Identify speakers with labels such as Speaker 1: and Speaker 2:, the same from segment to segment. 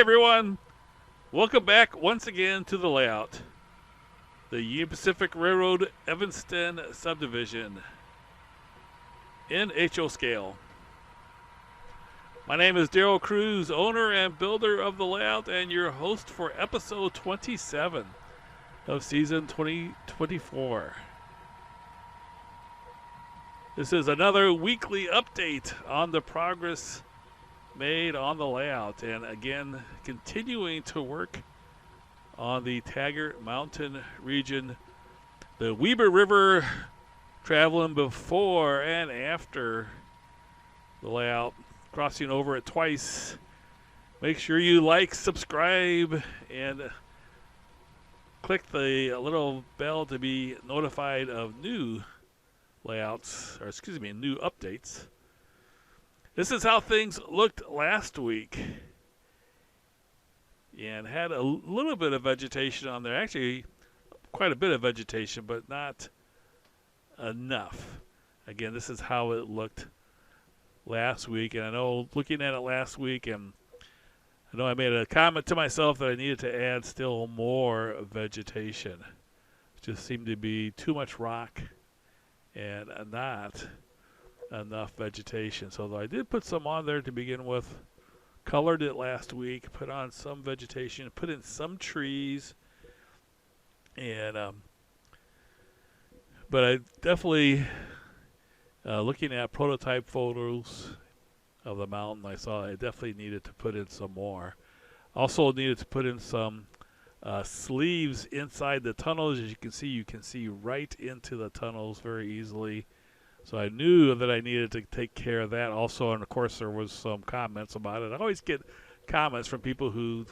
Speaker 1: everyone. Welcome back once again to the layout. The Union Pacific Railroad Evanston subdivision in HO scale. My name is Daryl Cruz, owner and builder of the layout, and your host for episode 27 of season 2024. This is another weekly update on the progress made on the layout, and again continuing to work on the Taggart Mountain region, the Weber River, traveling before and after the layout, crossing over it twice. Make sure you like, subscribe, and click the little bell to be notified of new layouts, or excuse me, new updates. This is how things looked last week, and had a little bit of vegetation on there. Actually, quite a bit of vegetation, but not enough. Again, this is how it looked last week, and I know looking at it last week, and I know I made a comment to myself that I needed to add still more vegetation. It just seemed to be too much rock and not enough vegetation. So I did put some on there to begin with, colored it last week, put on some vegetation, put in some trees, and but I definitely looking at prototype photos of the mountain, I saw I definitely needed to put in some more. Also needed to put in some sleeves inside the tunnels. As you can see right into the tunnels very easily. So I knew that I needed to take care of that also, and of course there was some comments about it. I always get comments from people who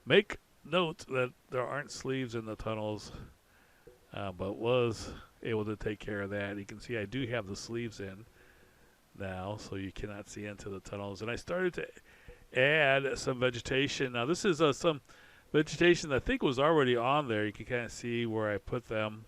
Speaker 1: make note that there aren't sleeves in the tunnels, but was able to take care of that. You can see I do have the sleeves in now, so you cannot see into the tunnels. And I started to add some vegetation. Now this is some vegetation that I think was already on there. You can kind of see where I put them.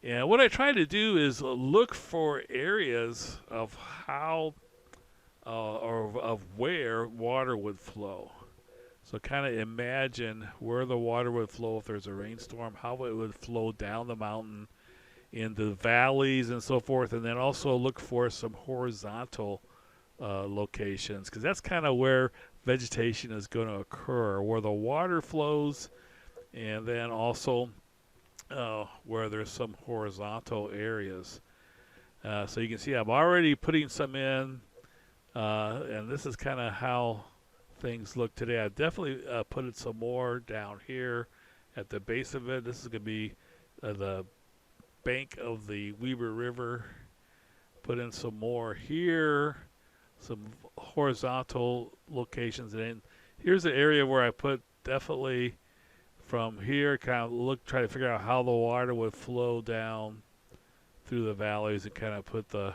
Speaker 1: And what I try to do is look for areas of how or of where water would flow. So kind of imagine where the water would flow if there's a rainstorm, how it would flow down the mountain into valleys and so forth, and then also look for some horizontal locations, because that's kind of where vegetation is going to occur, where the water flows, and then also where there's some horizontal areas. So you can see I'm already putting some in, and this is kind of how things look today. I definitely put in some more down here at the base of it. This is going to be the bank of the Weber River. Put in some more here, some horizontal locations. And here's the area where I put definitely from here, kind of try to figure out how the water would flow down through the valleys and kind of put the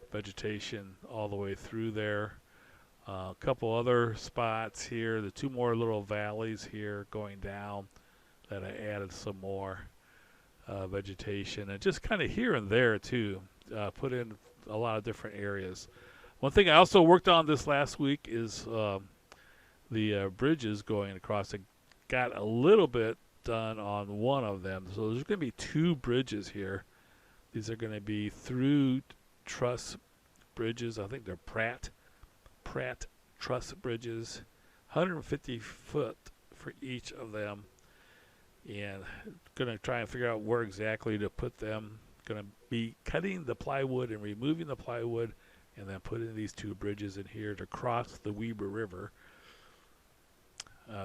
Speaker 1: vegetation all the way through there. A couple other spots here, the two more little valleys here going down that I added some more vegetation, and just kind of here and there too, put in a lot of different areas. One thing I also worked on this last week is the bridges going across. Got a little bit done on one of them. So there's going to be two bridges here. These are going to be through truss bridges. I think they're Pratt truss bridges, 150 foot for each of them. And going to try and figure out where exactly to put them. Going to be cutting the plywood and removing the plywood, and then putting these two bridges in here to cross the Weber River.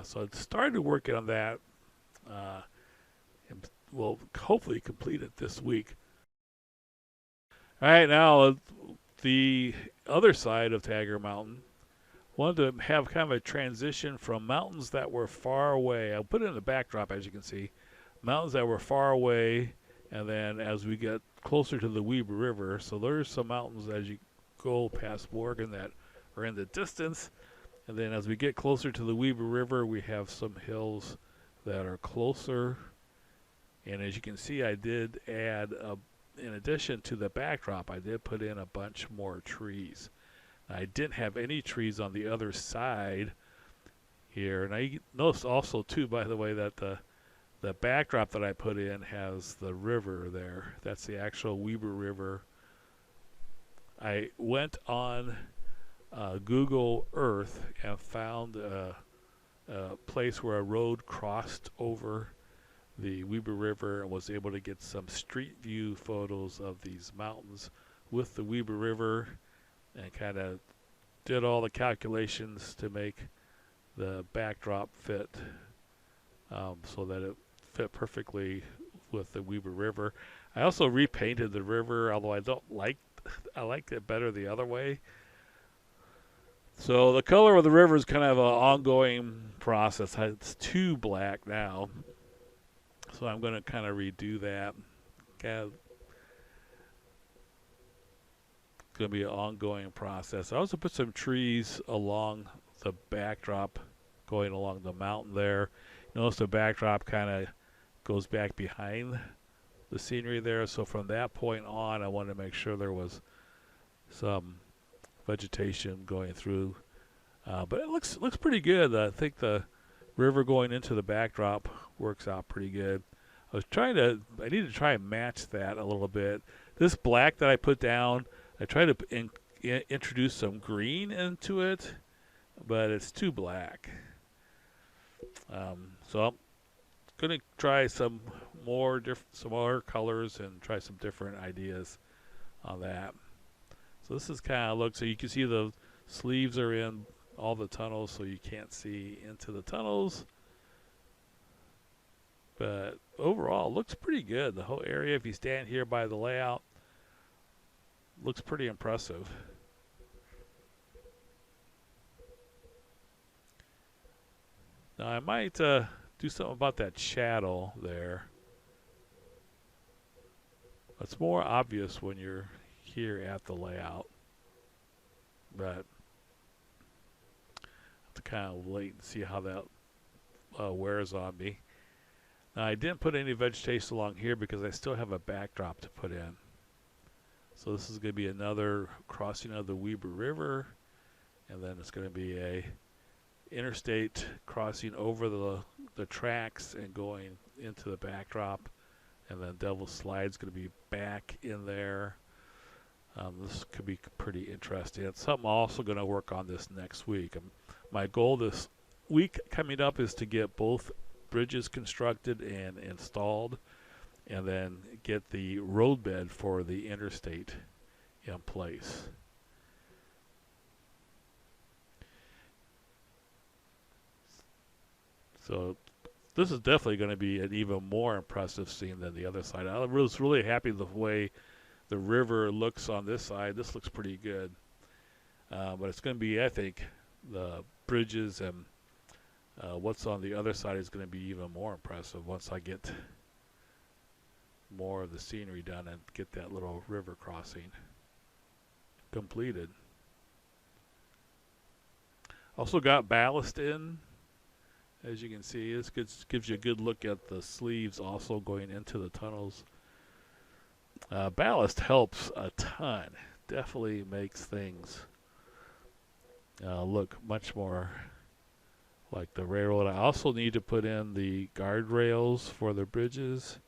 Speaker 1: So I started working on that, and we'll hopefully complete it this week. All right, now the other side of Taggart Mountain. Wanted to have kind of a transition from mountains that were far away. I'll put it in the backdrop, as you can see. Mountains that were far away, and then as we get closer to the Weber River, so there's some mountains as you go past Morgan that are in the distance. And then as we get closer to the Weber River, we have some hills that are closer. And as you can see, I did add, in addition to the backdrop, I did put in a bunch more trees. I didn't have any trees on the other side here. And I noticed also too, by the way, that the backdrop that I put in has the river there. That's the actual Weber River. I went on Google Earth and found a place where a road crossed over the Weber River and was able to get some street view photos of these mountains with the Weber River, and kind of did all the calculations to make the backdrop fit so that it fit perfectly with the Weber River. I also repainted the river, although I liked it better the other way. So the color of the river is kind of an ongoing process. It's too black now, so I'm going to kind of redo that. It's going to be an ongoing process. I also put some trees along the backdrop going along the mountain there. Notice the backdrop kind of goes back behind the scenery there, so from that point on I wanted to make sure there was some vegetation going through, but it looks pretty good. I think the river going into the backdrop works out pretty good. I need to try and match that a little bit. This black that I put down, I tried to introduce some green into it, but it's too black. So I'm going to try some more colors and try some different ideas on that. So this is kind of so you can see the sleeves are in all the tunnels, so you can't see into the tunnels. But overall, it looks pretty good. The whole area, if you stand here by the layout, looks pretty impressive. Now I might do something about that shadow there. It's more obvious when you're here at the layout, but I have to kind of wait and see how that wears on me. Now I didn't put any vegetation along here because I still have a backdrop to put in. So this is going to be another crossing of the Weber River, and then it's going to be a interstate crossing over the tracks and going into the backdrop, and then Devil's Slide's going to be back in there. This could be pretty interesting. It's something I'm also going to work on this next week. My goal this week coming up is to get both bridges constructed and installed, and then get the roadbed for the interstate in place. So this is definitely going to be an even more impressive scene than the other side. I was really happy the way the river looks on this side. This looks pretty good. But it's going to be, I think, the bridges and what's on the other side is going to be even more impressive once I get more of the scenery done and get that little river crossing completed. Also got ballast in. As you can see, this gives you a good look at the sleeves also going into the tunnels. Ballast helps a ton. Definitely makes things look much more like the railroad. I also need to put in the guardrails for the bridges.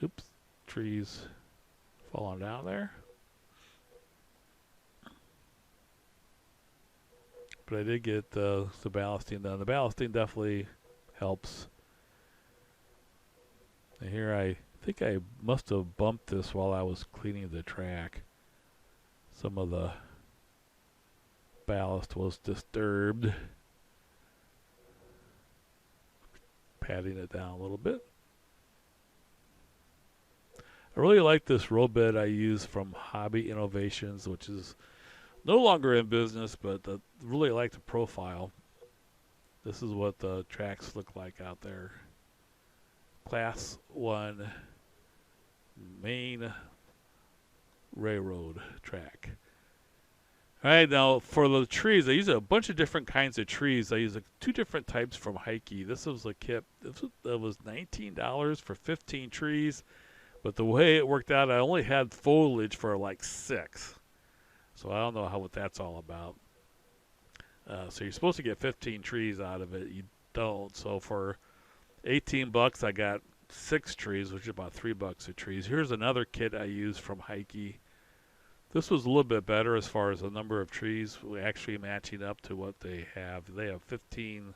Speaker 1: Oops, trees falling down there. But I did get the ballasting done. The ballasting definitely helps. And here I think I must have bumped this while I was cleaning the track. Some of the ballast was disturbed. Patting it down a little bit. I really like this roadbed I use from Hobby Innovations, which is no longer in business, but really like the profile. This is what the tracks look like out there. Class 1 main railroad track. Alright, now for the trees, I use a bunch of different kinds of trees. I use 2 different types from Heike. This was a kit that was $19 for 15 trees, but the way it worked out, I only had foliage for like 6. So I don't know what that's all about. So you're supposed to get 15 trees out of it. You don't. So for $18, I got 6 trees, which is about $3 a tree. Here's another kit I used from Heike. This was a little bit better as far as the number of trees actually matching up to what they have. They have 15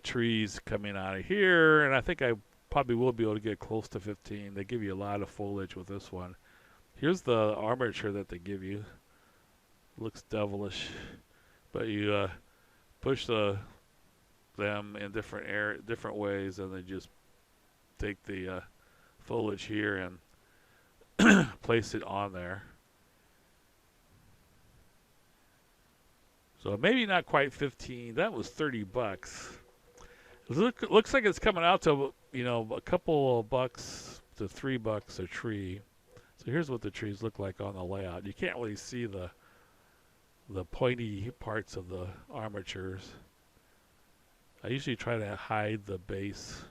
Speaker 1: trees coming out of here, and I think I probably will be able to get close to 15. They give you a lot of foliage with this one. Here's the armature that they give you. Looks devilish, but you push them in different ways, and they just take the foliage here and place it on there. So maybe not quite 15. That was $30. It looks like it's coming out to, you know, a couple of bucks to $3 a tree. So here's what the trees look like on the layout. You can't really see the pointy parts of the armatures. I usually try to hide the base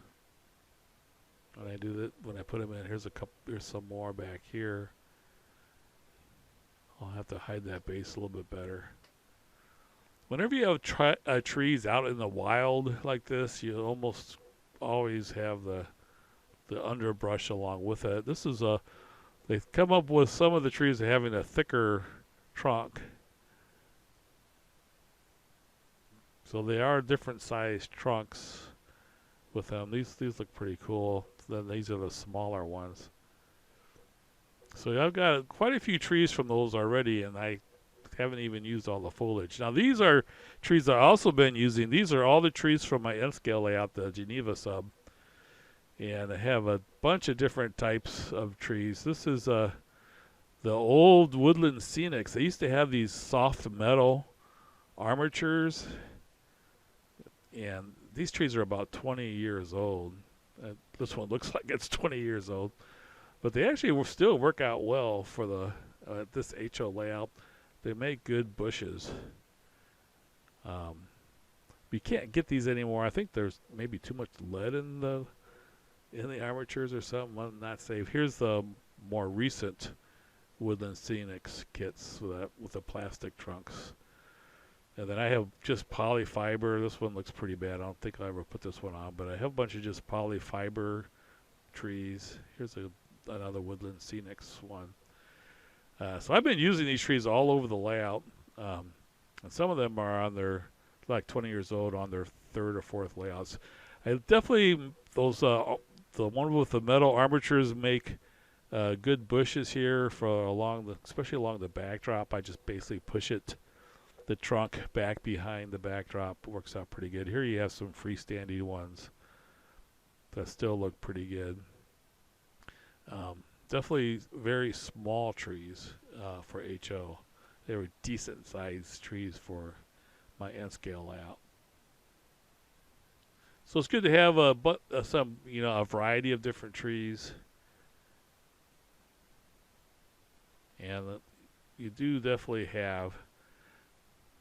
Speaker 1: when I do that. When I put them in, here's some more back here. I'll have to hide that base a little bit better. Whenever you have trees out in the wild like this, you almost always have the underbrush along with it. This is they've come up with some of the trees having a thicker trunk. So they are different sized trunks with them. These look pretty cool. Then these are the smaller ones. So I've got quite a few trees from those already, and I haven't even used all the foliage. Now these are trees I've also been using. These are all the trees from my N-scale layout, the Geneva sub. And I have a bunch of different types of trees. This is the old woodland scenics. They used to have these soft metal armatures, and these trees are about 20 years old. This one looks like it's 20 years old, but they actually will still work out well for the this HO layout. They make good bushes. You can't get these anymore. I think there's maybe too much lead in the armatures or something. I'm not safe. Here's the more recent woodland scenics kits with the plastic trunks. And then I have just polyfiber. This one looks pretty bad. I don't think I'll ever put this one on, but I have a bunch of just polyfiber trees. Here's another woodland scenics one. So I've been using these trees all over the layout. And some of them are on their, like 20 years old, on their third or fourth layouts. I definitely, those the one with the metal armatures make good bushes here for especially along the backdrop. I just basically push the trunk back behind the backdrop. Works out pretty good. Here you have some freestanding ones that still look pretty good. Definitely very small trees for HO. They were decent sized trees for my N-scale layout. So it's good to have a variety of different trees, and you do definitely have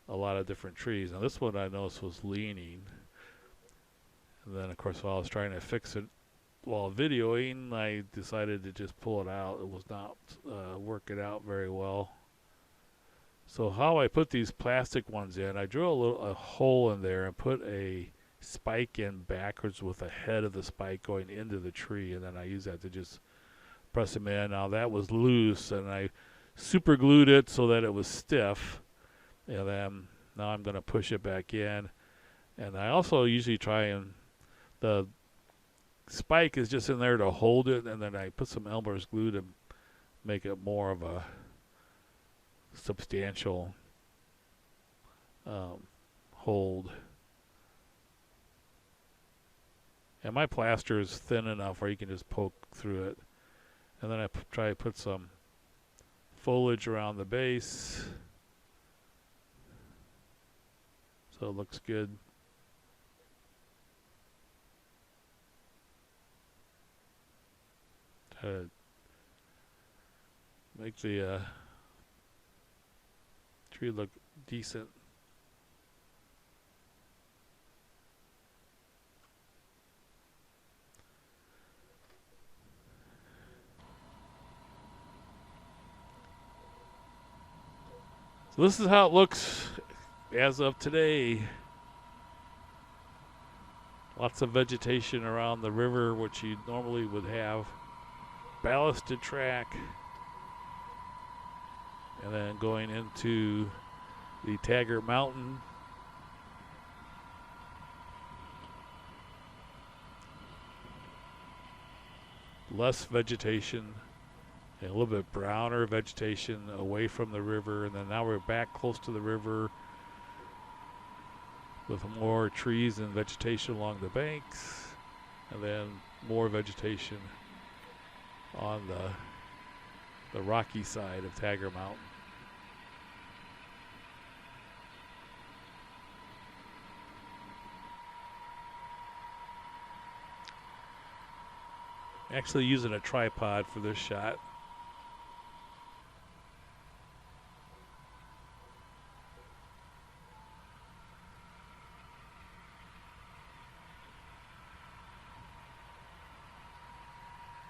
Speaker 1: a lot of different trees. Now this one I noticed was leaning, and then of course while I was trying to fix it while videoing, I decided to just pull it out. It was not working out very well. So how I put these plastic ones in, I drew a hole in there and put a spike in backwards with the head of the spike going into the tree, and then I use that to just press them in. Now that was loose, and I super glued it so that it was stiff, and then now I'm going to push it back in. And I also usually try and the spike is just in there to hold it, and then I put some Elmer's glue to make it more of a substantial hold. And my plaster is thin enough where you can just poke through it. And then I try to put some foliage around the base so it looks good. Try to make the tree look decent. So this is how it looks as of today, lots of vegetation around the river, which you normally would have. Ballasted track. And then going into the Taggart Mountain. Less vegetation and a little bit browner vegetation away from the river. And then now we're back close to the river with more trees and vegetation along the banks. And then more vegetation on the rocky side of Taggart Mountain. Actually using a tripod for this shot.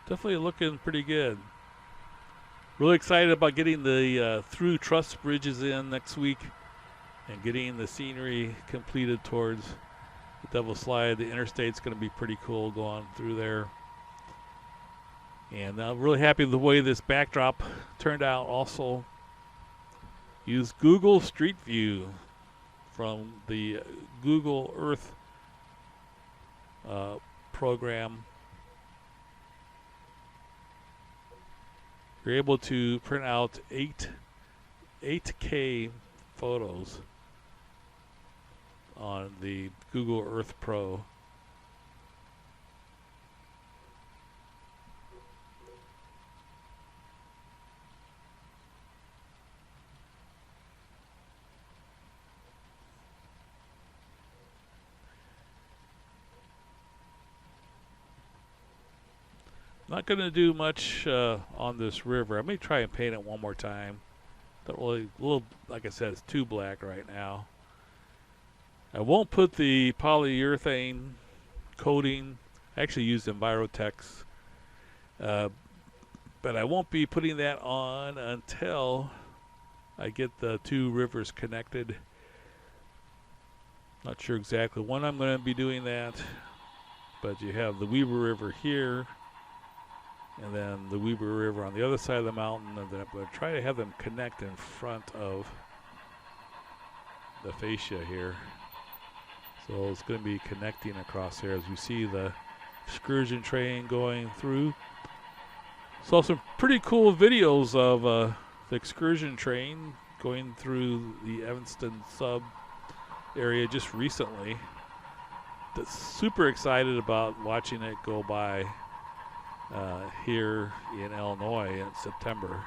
Speaker 1: Definitely looking pretty good. Really excited about getting the through truss bridges in next week and getting the scenery completed towards the Devil's Slide. The interstate's going to be pretty cool going through there. And I'm really happy with the way this backdrop turned out. Also, use Google Street View from the Google Earth program. You're able to print out 8K photos on the Google Earth Pro. Not going to do much on this river. I may try and paint it one more time. Don't really, like I said, it's too black right now. I won't put the polyurethane coating. I actually used Envirotex, but I won't be putting that on until I get the two rivers connected. Not sure exactly when I'm going to be doing that, but you have the Weber River here, and then the Weber River on the other side of the mountain, and then I'm going to try to have them connect in front of the fascia here. So it's going to be connecting across here as we see the excursion train going through. Saw some pretty cool videos of the excursion train going through the Evanston sub area just recently. Super excited about watching it go by here in Illinois in September.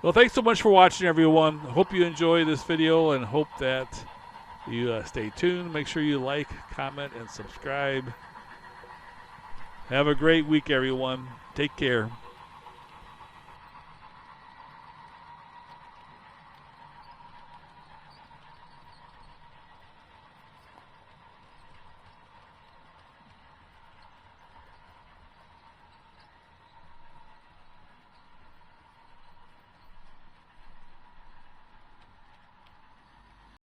Speaker 1: Well, thanks so much for watching, everyone. Hope you enjoy this video and hope that you stay tuned. Make sure you like, comment, and subscribe. Have a great week, everyone. Take care.